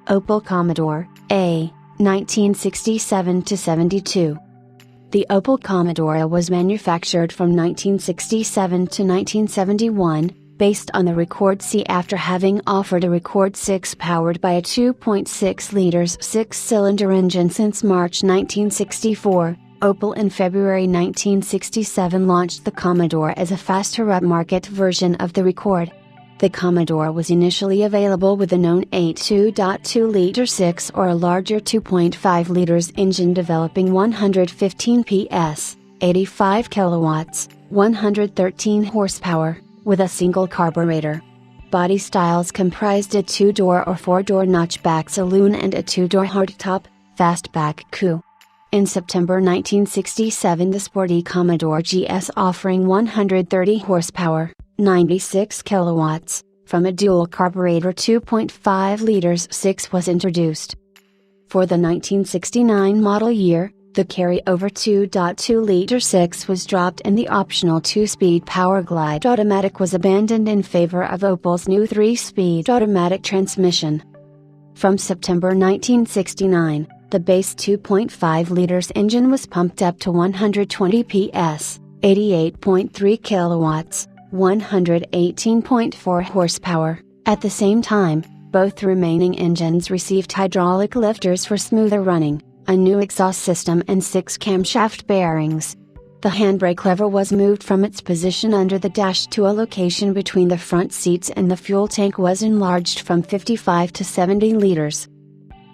Opel Commodore A, 1967–72. The Opel Commodore A was manufactured from 1967 to 1971, based on the Record C after having offered a Record 6 powered by a 2.6-liter six-cylinder engine since March 1964. Opel in February 1967 launched the Commodore as a faster upmarket version of the Record. The Commodore was initially available with the known a 2.2-liter 6 or a larger 2.5 liters engine developing 115 PS, 85 kilowatts, 113 horsepower, with a single carburetor. Body styles comprised a 2-door or 4-door notchback saloon and a 2-door hardtop, fastback coupe. In September 1967 the sporty Commodore GS offering 130 horsepower, 96 kilowatts, from a dual carburetor 2.5 liters 6 was introduced. For the 1969 model year, the carryover 2.2-liter 6 was dropped and the optional 2-speed Powerglide automatic was abandoned in favor of Opel's new 3-speed automatic transmission. From September 1969, the base 2.5 liters engine was pumped up to 120 PS, 88.3 kilowatts, 118.4 horsepower. At the same time, both remaining engines received hydraulic lifters for smoother running, a new exhaust system and 6 camshaft bearings. The handbrake lever was moved from its position under the dash to a location between the front seats and the fuel tank was enlarged from 55 to 70 liters.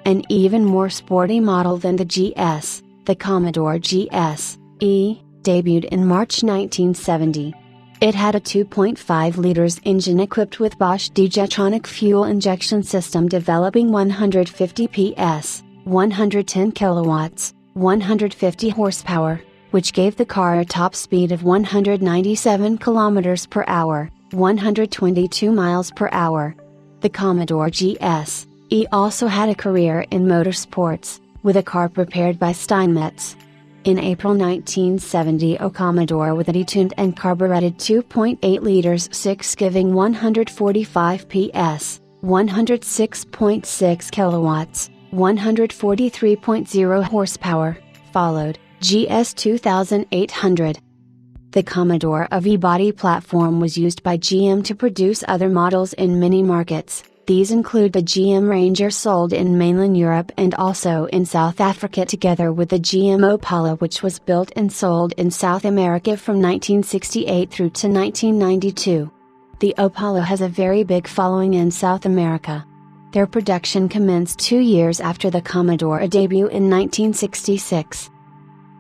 An even more sporty model than the GS, the Commodore GS E, debuted in March 1970. It had a 2.5 liters engine equipped with Bosch D-Jetronic fuel injection system developing 150 PS, 110 kilowatts, 150 horsepower, which gave the car a top speed of 197 kilometers per hour, 122 miles per hour. The Commodore GS E also had a career in motorsports, with a car prepared by Steinmetz. In April 1970 a Commodore with a detuned and carbureted 2.8 liters 6 giving 145 PS, 106.6 kilowatts, 143.0 horsepower, followed, GS 2800. The Commodore A body platform was used by GM to produce other models in many markets. These include the GM Ranger sold in mainland Europe and also in South Africa together with the GM Opala which was built and sold in South America from 1968 through to 1992. The Opala has a very big following in South America. Their production commenced 2 years after the Commodore A debut in 1966.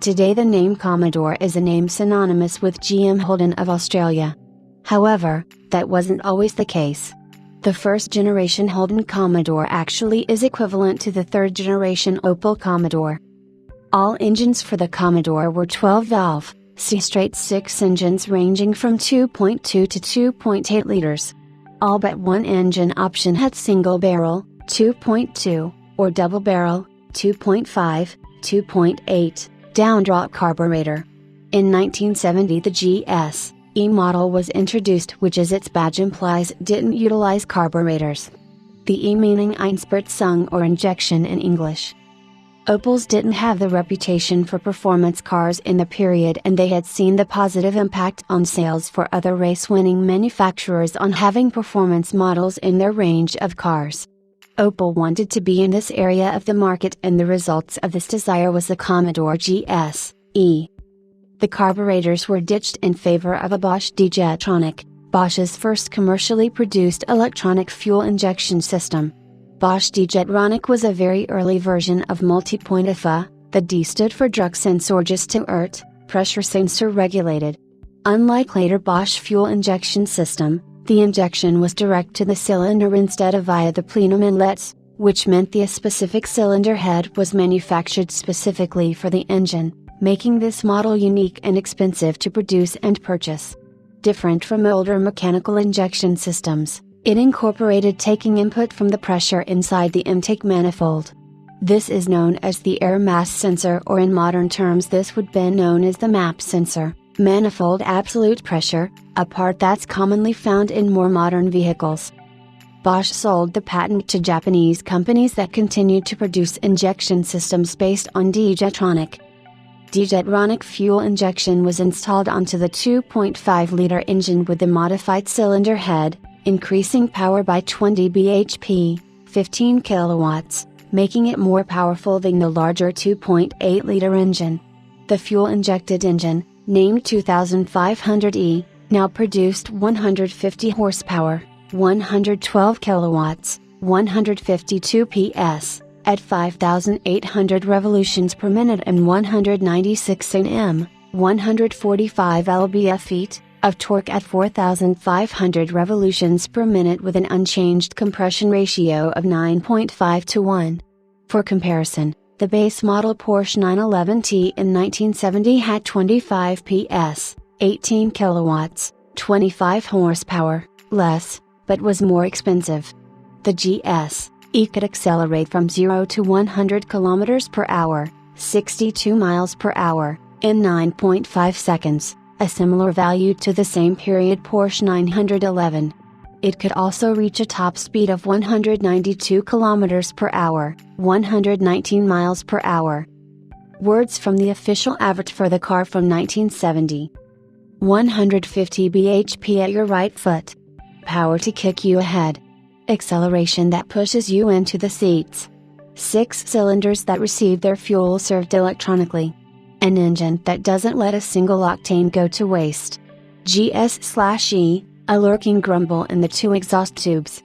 Today the name Commodore is a name synonymous with GM Holden of Australia. However, that wasn't always the case. The first generation Holden Commodore actually is equivalent to the third generation Opel Commodore. All engines for the Commodore were 12-valve, C-straight 6 engines ranging from 2.2 to 2.8 liters. All but one engine option had single barrel, 2.2, or double barrel, 2.5, 2.8, downdrop carburetor. In 1970 the GS E model was introduced which as its badge implies didn't utilize carburetors. The E meaning Einspritzung or injection in English. Opels didn't have the reputation for performance cars in the period and they had seen the positive impact on sales for other race-winning manufacturers on having performance models in their range of cars. Opel wanted to be in this area of the market and the results of this desire was the Commodore GS E. The carburetors were ditched in favor of a Bosch D-Jetronic, Bosch's first commercially produced electronic fuel injection system. Bosch D-Jetronic was a very early version of multi-point IFA, the D stood for Drucksensorgesteuert, pressure sensor regulated. Unlike later Bosch fuel injection system, the injection was direct to the cylinder instead of via the plenum inlets, which meant the specific cylinder head was manufactured specifically for the engine, making this model unique and expensive to produce and purchase. Different from older mechanical injection systems, it incorporated taking input from the pressure inside the intake manifold. This is known as the air mass sensor or in modern terms this would be known as the MAP sensor, manifold absolute pressure, a part that's commonly found in more modern vehicles. Bosch sold the patent to Japanese companies that continued to produce injection systems based on D-Jetronic. D-Jetronic fuel injection was installed onto the 2.5-liter engine with the modified cylinder head, increasing power by 20 bhp, 15 kilowatts, making it more powerful than the larger 2.8-liter engine. The fuel-injected engine, named 2500E, now produced 150 horsepower, 112 kilowatts, 152 PS, at 5,800 revolutions per minute and 196 Nm, 145 lb-ft, of torque at 4,500 revolutions per minute with an unchanged compression ratio of 9.5 to 1. For comparison, the base model Porsche 911T in 1970 had 25 PS, 18 kilowatts, 25 horsepower, less, but was more expensive. The GS-E could accelerate from 0 to 100 km per hour, 62 miles per hour, in 9.5 seconds, a similar value to the same period Porsche 911. It could also reach a top speed of 192 km per hour, 119 miles per hour. Words from the official advert for the car from 1970. 150 bhp at your right foot. Power to kick you ahead. Acceleration that pushes you into the seats. 6 cylinders that receive their fuel served electronically. An engine that doesn't let a single octane go to waste. GS/E, a lurking grumble in the 2 exhaust tubes.